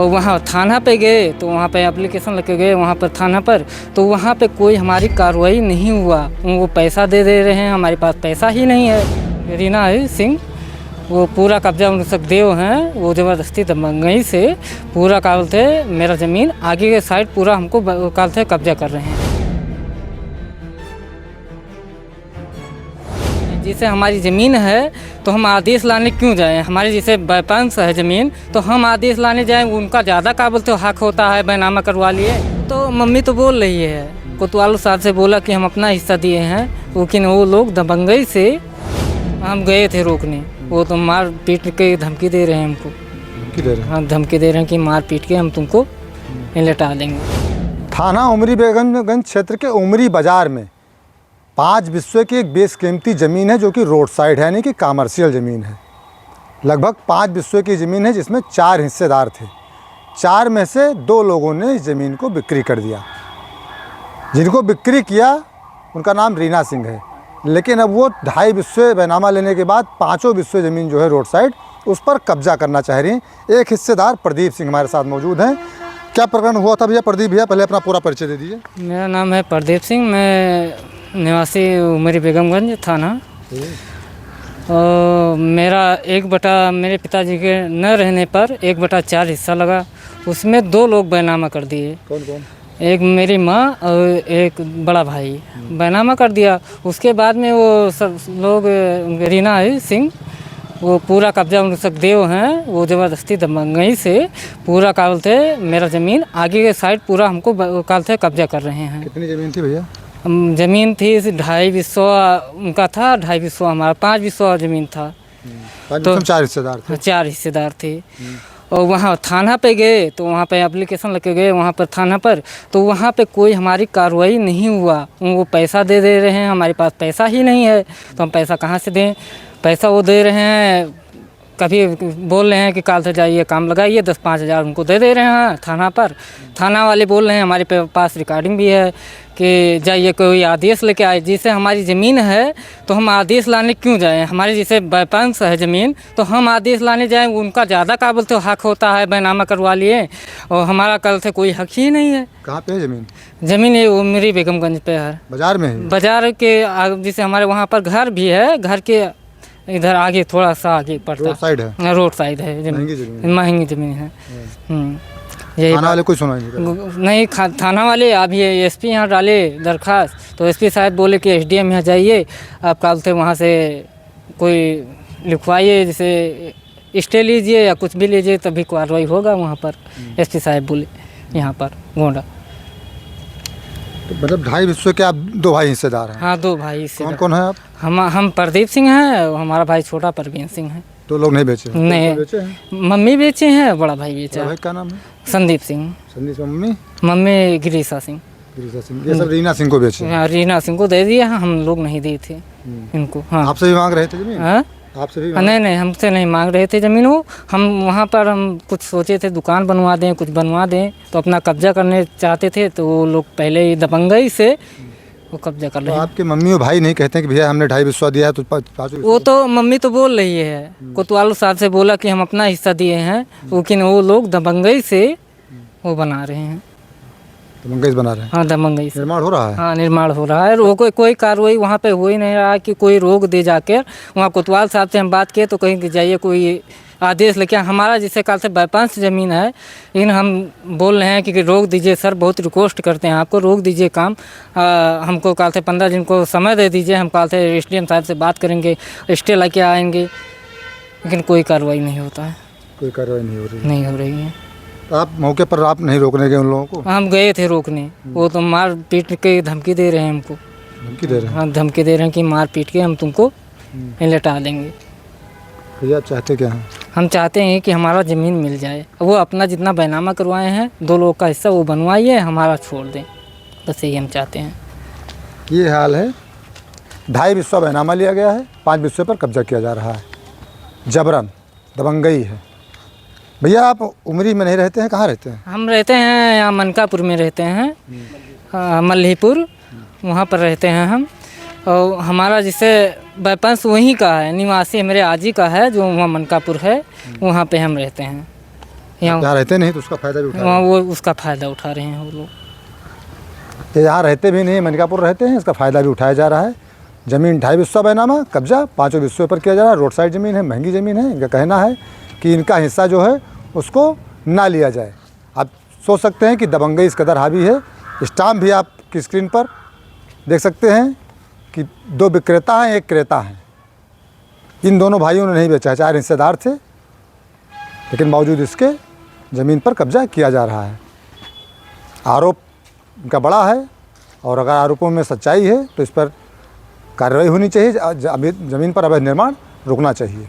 तो वहाँ थाना पे गए तो वहाँ पे एप्लीकेशन लेके गए वहाँ पर थाना पर, तो वहाँ पे कोई हमारी कार्रवाई नहीं हुआ। वो पैसा दे रहे हैं, हमारे पास पैसा ही नहीं है। रीना सिंह वो पूरा कब्जा उनसे देव हैं, वो ज़बरदस्ती दबंगई से पूरा काल थे मेरा ज़मीन आगे के साइड पूरा हमको काल थे कब्जा कर रहे हैं। जैसे हमारी ज़मीन है तो हम आदेश लाने क्यों जाएं? हमारे जैसे बैपांस है ज़मीन तो हम आदेश लाने जाएं, उनका ज़्यादा काबिल तो हक होता है, बैनामा करवा लिए। तो मम्मी तो बोल रही है, कोतवाल साहब से बोला कि हम अपना हिस्सा दिए हैं, लेकिन वो लोग दबंगई से हम गए थे रोकने, वो तो मार पीट के धमकी दे रहे हैं हमको। धमकी दे रहे हैं? हाँ, धमकी दे रहे हैं कि मार पीट के हम तुमको लेटा देंगे। थाना उमरी बेगमगंज क्षेत्र के उमरी बाज़ार में 5 बिस्वे की एक बेशकीमती ज़मीन है जो कि रोड साइड है, यानी कि कमर्शियल ज़मीन है। लगभग 5 बिस्वे की ज़मीन है जिसमें 4 हिस्सेदार थे। 4 में से 2 लोगों ने इस ज़मीन को बिक्री कर दिया। जिनको बिक्री किया उनका नाम रीना सिंह है, लेकिन अब वो 2.5 बिस्वे बैनामा लेने के बाद 5 बिस्वे ज़मीन जो है रोड साइड उस पर कब्जा करना चाह रही हैं। एक हिस्सेदार प्रदीप सिंह हमारे साथ मौजूद हैं। क्या प्रकरण हुआ था भैया? प्रदीप भैया पहले अपना पूरा परिचय दे दीजिए। मेरा नाम है प्रदीप सिंह, मैं निवासी उमरी बेगमगंज थाना। और मेरा 1/, मेरे पिताजी के न रहने पर 1/4 हिस्सा लगा, उसमें 2 लोग बैनामा कर दिए। कौन कौन? एक मेरी माँ और एक बड़ा भाई बैनामा कर दिया। उसके बाद में वो सब लोग रीना सिंह वो पूरा कब्जा उनसे देव हैं, वो ज़बरदस्ती दबंगई से पूरा काल थे मेरा ज़मीन आगे के साइड पूरा हमको काल थे कब्जा कर रहे हैं। कितनी ज़मीन थी भैया? ज़मीन थी 2.5 बिस्वा उनका था, 2.5 बिस्वा हमारा, 5 बिस्वा ज़मीन था। तो 4 हिस्सेदार थे। 4 हिस्सेदार थे। और वहाँ थाना पे गए तो वहाँ पे एप्लीकेशन लेके गए वहाँ पर थाना पर, तो वहाँ पे कोई हमारी कार्रवाई नहीं हुआ। वो पैसा दे रहे हैं, हमारे पास पैसा ही नहीं है, तो हम पैसा कहाँ से दें? पैसा वो दे रहे हैं, कभी बोल रहे हैं कि कल से जाइए काम लगाइए, 10-5 हज़ार उनको दे रहे हैं थाना पर। थाना वाले बोल रहे हैं, हमारे पास रिकॉर्डिंग भी है कि जाइए कोई आदेश लेके आए। जैसे हमारी ज़मीन है तो हम आदेश लाने क्यों जाएं? हमारे जैसे बैपांस है ज़मीन तो हम आदेश लाने जाएं, उनका ज़्यादा काबिल तो हक होता है, बैनामा करवा लिए, और हमारा कल से कोई हक ही नहीं है। कहाँ पे है ज़मीन? ज़मीन ये उमरी बेगमगंज पे है, बाज़ार में है? बाज़ार के जैसे हमारे वहाँ पर घर भी है, घर के इधर आगे थोड़ा सा आगे पड़ता, रोड साइड है? रोड साइड है, महंगी ज़मीन है। यही थाना वाले कोई सुनवाई नहीं? नहीं, थाना वाले अभी एसपी यहाँ डाले दरखास्त, तो एसपी साहब बोले कि एसडीएम यहाँ जाइए, आप कल से वहाँ से कोई लिखवाइए, जैसे स्टे लीजिए या कुछ भी लीजिए तभी कार्रवाई होगा वहाँ पर। एसपी साहब बोले यहाँ पर गोंडा। तो मतलब 2.5 बिस्वे के आप 2 भाई हिस्सेदार हैं? हाँ, 2 भाई हिस्सेदार। कौन कौन है आप? हम प्रदीप सिंह हैं, हमारा भाई छोटा परवीन सिंह है। 2 लोग नहीं बेचे? नहीं, बेचे हैं? मम्मी बेचे हैं, बड़ा भाई बेचा। भाई क्या नाम है? संदीप सिंह। संदीप सिंह। मम्मी? मम्मी गिरीशा सिंह। गिरीशा सिंह। ये सब रीना सिंह को बेचे? हाँ, रीना सिंह को दे दिया, हम लोग नहीं दिए थे इनको। हाँ, आपसे भी मांग रहे थे ज़मीन? हाँ? आपसे भी? नहीं, हमसे नहीं मांग रहे थे ज़मीन। वो हम वहाँ पर हम कुछ सोचे थे दुकान बनवा दें, कुछ बनवा दें, तो अपना कब्जा करने चाहते थे, तो वो लोग पहले ही दबंगई से वो कब्जा कर रहे हैं। आपके मम्मी और भाई नहीं कहते हैं कि भैया हमने 2.5 बिस्वा दिया है तो 5? वो तो मम्मी तो बोल रही है, कोतवाल साहब से बोला कि हम अपना हिस्सा दिए हैं, लेकिन वो लोग दबंगई से वो बना रहे हैं। दबंगई बना रहे हैं? हाँ, दबंगई से निर्माण हो रहा है? हाँ, निर्माण हो रहा है। वो कोई कार्रवाई वहाँ पे हो ही नहीं रहा कि कोई रोक दे जाकर। वहाँ कोतवाल साहब से हम बात किए तो कहीं कि जाइए कोई आदेश लेके। हमारा जिससे काल से बैपांस ज़मीन है, लेकिन हम बोल रहे हैं कि रोक दीजिए सर, बहुत रिक्वेस्ट करते हैं आपको, रोक दीजिए काम। हमको काल से 15 दिन को समय दे दीजिए, हम काल से एसडीएम साहब से बात करेंगे, स्टे लेके आएंगे, लेकिन कोई कार्रवाई नहीं होता है। कोई कार्रवाई नहीं हो रही है। तो आप मौके पर आप नहीं रोकने गए उन लोगों को? हम गए थे रोकने, वो तो मार पीट के धमकी दे रहे हैं हमको। धमकी दे रहे हैं? हाँ, धमकी दे रहे हैं कि मार पीट के हम तुमको लेटा देंगे। भैया आप चाहते क्या हैं? हम चाहते हैं कि हमारा ज़मीन मिल जाए, वो अपना जितना बैनामा करवाए हैं 2 लोगों का हिस्सा वो बनवाइए, हमारा छोड़ दें, बस यही हम चाहते हैं। ये हाल है, 2.5 बिस्वा बैनामा लिया गया है, 5 बिस्वे पर कब्जा किया जा रहा है, जबरन दबंगई है। भैया आप उमरी में नहीं रहते हैं, कहाँ रहते हैं? हम रहते हैं यहाँ मनकापुर में रहते हैं, मल्लीपुर, वहाँ पर रहते हैं हम। और हमारा जिसे बैपांस वहीं का है, निवासी मेरे आजी का है जो वहाँ मनकापुर है, वहाँ पे हम रहते हैं। यहाँ यहाँ रहते नहीं तो उसका फ़ायदा भी उठा रहे वहाँ हैं। वो उसका फ़ायदा उठा रहे हैं वो लोग। ये यहाँ रहते भी नहीं, मनिकापुर रहते हैं, इसका फ़ायदा भी उठाया जा रहा है। ज़मीन 2.5 बिस्वा बैनामा कब्जा 5 बिस्वे पर किया जा रहा है। रोड साइड ज़मीन है, महंगी ज़मीन है। इनका कहना है कि इनका हिस्सा जो है उसको ना लिया जाए। आप सोच सकते हैं कि दबंगई इस कदर हावी है। स्टाम्प भी आपकी स्क्रीन पर देख सकते हैं कि 2 विक्रेता हैं, 1 क्रेता हैं। इन दोनों भाइयों ने नहीं बेचा, 4 हिस्सेदार थे, लेकिन बावजूद इसके ज़मीन पर कब्जा किया जा रहा है। आरोप इनका बड़ा है और अगर आरोपों में सच्चाई है तो इस पर कार्रवाई होनी चाहिए। ज़मीन पर अवैध निर्माण रुकना चाहिए।